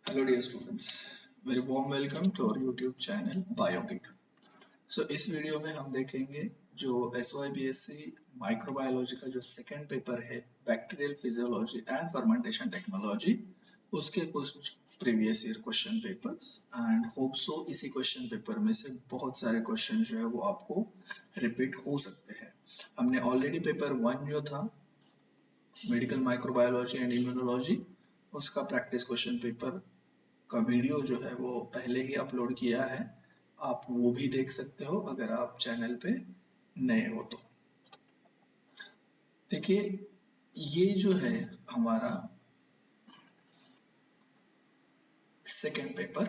Hello dear students, very warm welcome to our YouTube channel Biogic. So इस video में हम देखेंगे जो SYBSc माइक्रोबायोलॉजी का जो सेकेंड पेपर है bacterial physiology and fermentation technology, उसके कुछ previous year question papers and hope so इसी क्वेश्चन पेपर में से बहुत सारे क्वेश्चन जो है वो आपको रिपीट हो सकते हैं। हमने ऑलरेडी पेपर 1 जो था मेडिकल माइक्रोबायोलॉजी एंड इम्यूनोलॉजी, उसका प्रैक्टिस क्वेश्चन पेपर का वीडियो जो है वो पहले ही अपलोड किया है। आप वो भी देख सकते हो अगर आप चैनल पे नए हो तो। देखिए, ये जो है हमारा second paper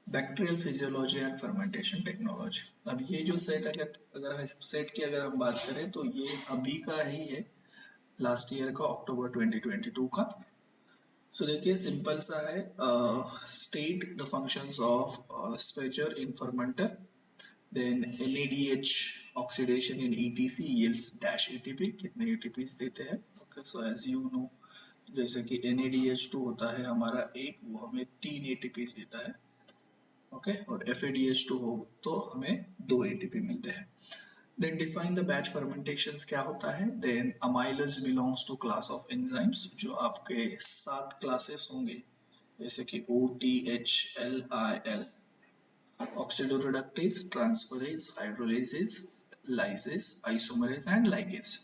bacterial physiology and fermentation technology. अब ये जो सेट अगर अगर सेट की अगर हम बात करें तो ये अभी का ही है, लास्ट ईयर का अक्टूबर 2022 का। सो देखिए सिंपल सा है, state the functions of sparger in fermenter, then NADH oxidation in ETC yields dash ATP, कितने ATPs देते हैं। okay, so as you know, जैसे कि NADH2 होता है हमारा एक, वो हमें 3 ATPs देता है। ओके, और FADH2 हो तो हमें 2 ATP मिलते हैं। then define the batch fermentations क्या होता है। then amylase belongs to class of enzymes, जो आपके 7 क्लासेस होंगे जैसे कि OTHLIL, oxidoreductase, transferase, hydrolases, lysase, isomerase and ligase.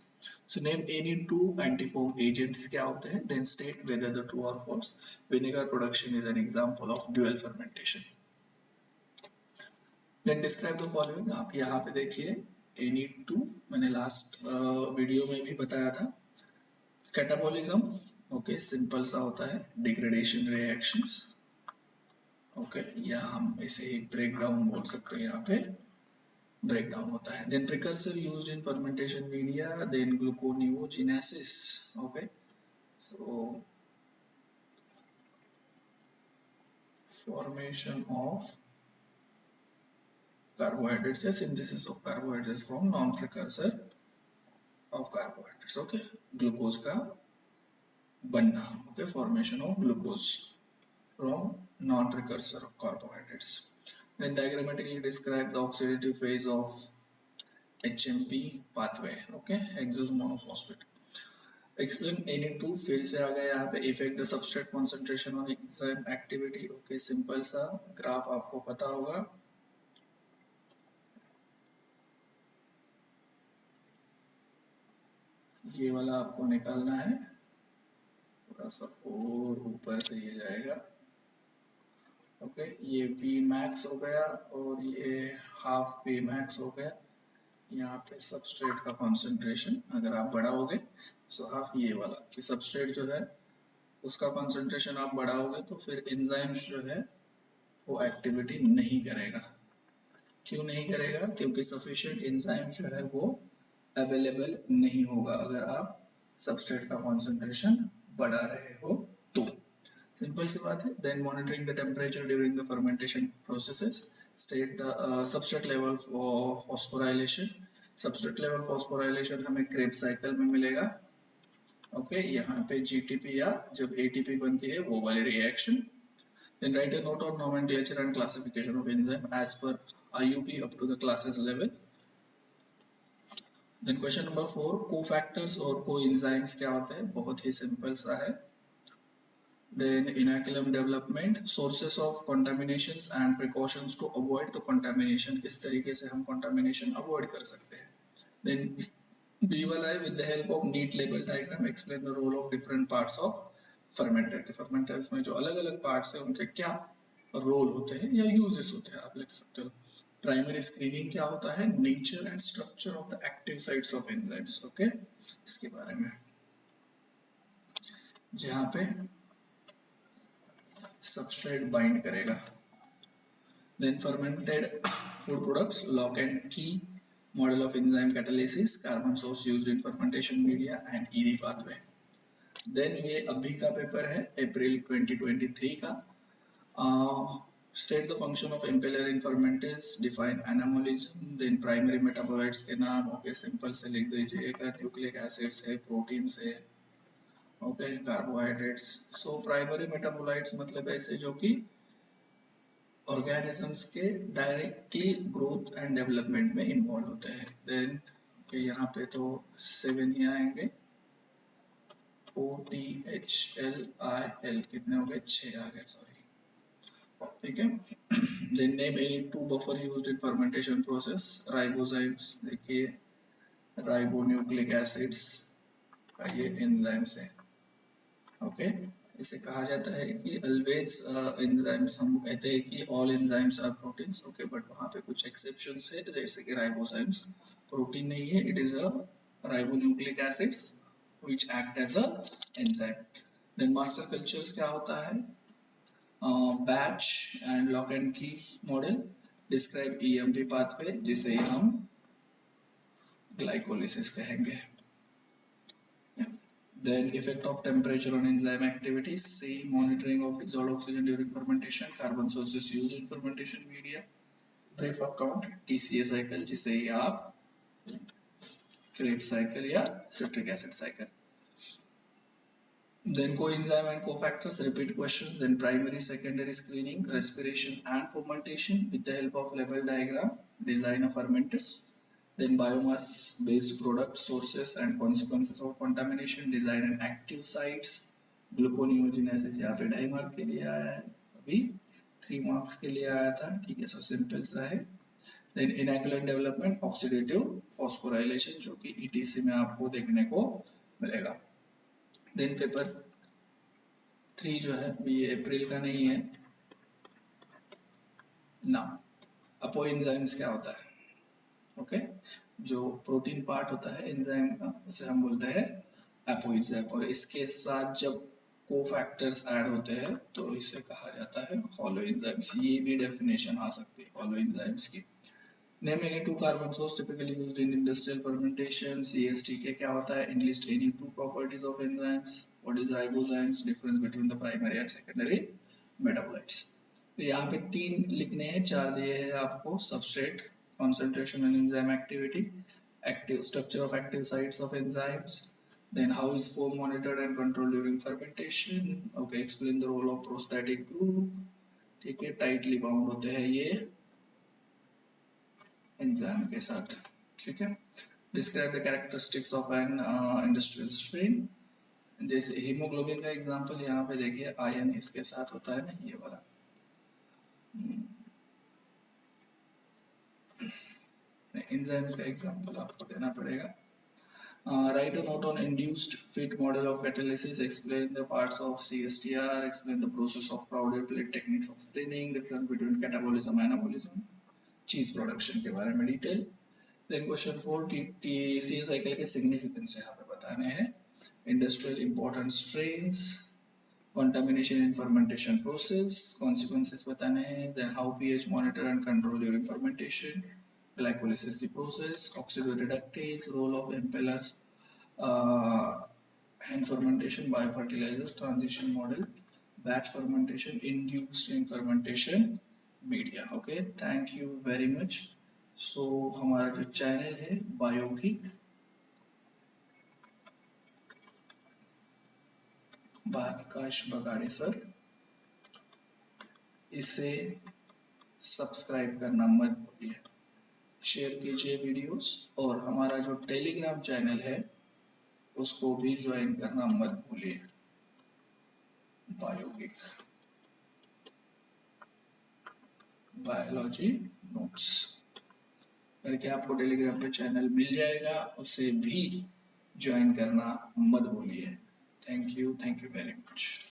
So name any two antifoam agents क्या होते हैं, then state whether the true or false. Vinegar production is an example of dual fermentation. Then describe the following. आप यहाँ पे देखिए any two, मैंने last video में भी बताया था। कैटाबोलिज्म, ओके, सिंपल सा होता है डिग्रेडेशन रिएक्शंस। ओके, या हम इसे एक ब्रेक डाउन बोल सकते हैं, यहाँ पे ब्रेक डाउन होता है। Then precursor used in fermentation media, then gluconeogenesis. Okay, so formation of carbohydrates या synthesis of carbohydrates from non precursor of carbohydrates। Okay, glucose का बनना, okay, formation of glucose from non precursor of carbohydrates। then diagrammatically describe the oxidative phase of HMP pathway, okay, hexose monophosphate। Explain any two, फिर से आ गया यहाँ पे effect the substrate concentration on enzyme activity. Okay, simple सा graph आपको पता होगा। ये वाला आपको निकालना है, थोड़ा सा और ऊपर से ये जाएगा। ओके, ये V मैक्स हो गया और ये हाफ V मैक्स हो गया। यहाँ पे सबस्ट्रेट का कॉन्सेंट्रेशन अगर आप बढ़ाओगे, सो हाफ ये वाला कि सबस्ट्रेट जो है उसका कॉन्सेंट्रेशन आप बढ़ाओगे तो फिर एंजाइम्स जो है वो एक्टिविटी नहीं करेगा। क्यों नहीं करेगा? क्योंकि सफिशिएंट एंजाइम जो है वो अवेलेबल नहीं होगा अगर आप सबस्ट्रेट का कॉन्सेंट्रेशन बढ़ा रहे हो तो। सिंपल सी बात है। Then monitoring the temperature during the fermentation processes, state the substrate level phosphorylation. Substrate level phosphorylation हमें क्रेब्स साइकिल में मिलेगा। ओके, यहाँ पे जीटीपी या जब एटीपी बनती है वो वाली reaction. Then write a note on nomenclature and classification of enzyme as per IUP up to the classes level. Then question number 4, cofactors और coenzymes क्या होते हैं? बहुत ही सिंपल सा है। Then inoculum development, sources of contaminations and precautions to avoid the contamination, किस तरीके से हम contamination avoid कर सकते हैं। Then B वाला है, with the help of neat label diagram explain the role of different parts of fermenter। fermenters में जो अलग अलग parts है उनके क्या रोल होते हैं या यूजेस होते हैं, आप लिख सकते हो। प्राइमरी स्क्रीनिंग क्या होता है? Nature and structure of the active sites of enzymes. Okay, इसके बारे में जहाँ पे सबस्ट्रेट बाइंड करेगा। Then fermented food products, lock and key, model of enzyme catalysis, carbon source used in fermentation media and ED pathway. Then ये अभी का paper है अप्रैल 2023 का। State the function of impeller in fermenters, define anomalism, then primary metabolites के नाम। Okay, simple से लिख दीजिएगा, न्यूक्लिक एसिड्स है, प्रोटीन्स है। Okay, carbohydrates. So primary metabolites मतलब ऐसे जो कि ऑर्गेनिजम्स के डायरेक्टली ग्रोथ एंड डेवलपमेंट में इन्वॉल्व होते हैं। देन यहाँ पे तो 7 ही आएंगे, OTHLIL कितने हो गए, 6 आ गए, सॉरी, ठीक है। Then name any two buffer used in fermentation process, ribozymes, देखिए राइबोन्यूक्लिक एसिड्स का ये एंजाइम्स है, ओके। इसे कहा जाता है कि अल्वेज एंजाइम्स, हम कहते हैं कि all enzymes are proteins, okay, but वहाँ पे कुछ एक्सेप्शंस है, जैसे कि राइबोजाइम्स प्रोटीन नहीं है, it is a ribonucleic acids which act as a enzyme. Then master cultures क्या होता है, batch and lock and key model describe EMP pathway जिसे हम glycolysis कहेंगे. Then effect of temperature on enzyme activity, C, monitoring of dissolved oxygen during fermentation, carbon sources used in fermentation media, Krebs count, TCA cycle जिसे आप Krebs cycle या citric acid cycle. Then coenzyme and cofactors, repeat question. Then primary, secondary screening, respiration and fermentation with the help of label diagram, design of fermenters. Then biomass based product sources and consequences of contamination, design and active sites. Gluconeogenesis यहाँ पे ढाई mark के लिए आया है, अभी 3 marks के लिए आया था, ठीक है, सो सिंपल सा है। देन इनएक्युलेट डेवलपमेंट, ऑक्सीडेटिव फॉस्फोराइलेशन, जो कि ETC में आपको देखने को मिलेगा। देन पेपर 3 जो है ये अप्रैल का नहीं है ना। अपो एंजाइम्स क्या होता है, ओके, जो प्रोटीन पार्ट होता है एंजाइम का उसे हम बोलते हैं एपोइंजाइम, और इसके साथ जब कोफैक्टर्स ऐड होते हैं तो इसे कहा जाता है हॉलो एंजाइम्स। ये भी डेफिनेशन आ सकती है हॉलो एंजाइम्स की। Name any to carbon source typically used in industrial fermentation, CSTK क्या होता है, enlist any two properties of enzymes, what is ribozymes, difference between the primary and secondary metabolites। तो यहाँ पे 3 लिखने हैं, 4 दिए हैं आपको, substrate, concentration and enzyme activity, active structure of active sites of enzymes, then how is form monitored and controlled during fermentation, okay, explain the role of prostatic group, ठीक है, tightly bound होते हैं ये एंजाइम के साथ, ठीक है। Describe the characteristics of an industrial strain, जैसे हीमोग्लोबिन का एग्जांपल यहाँ पे देखिए, आयन इसके साथ होता है ना, ये वाला, एंजाइम्स का एग्जांपल आपको देना पड़ेगा। Write a note on induced fit model of catalysis, explain the parts of CSTR, explain the process of crowded plate techniques of staining, difference between catabolism and anabolism, cheese production के बारे में detail. Then question 4, TCA cycle के significance यहाँ पे बताने हैं, industrial important strains, contamination in fermentation process, consequences बताने हैं, then how pH monitor and control during fermentation, glycolysis the process, oxidoreductase, role of impellers and fermentation, biofertilizers, transition model, batch fermentation, induced in fermentation media, okay, thank you very much। so हमारा जो channel है बायोगिक, आकाश बगाड़े sir, इसे subscribe करना मत भूलिए, share कीजिए videos, और हमारा जो टेलीग्राम चैनल है उसको भी ज्वाइन करना मत भूलिए, बायोगिक बायोलॉजी नोट्स करके आपको टेलीग्राम पे चैनल मिल जाएगा, उसे भी ज्वाइन करना मत भूलिए। Thank you very much.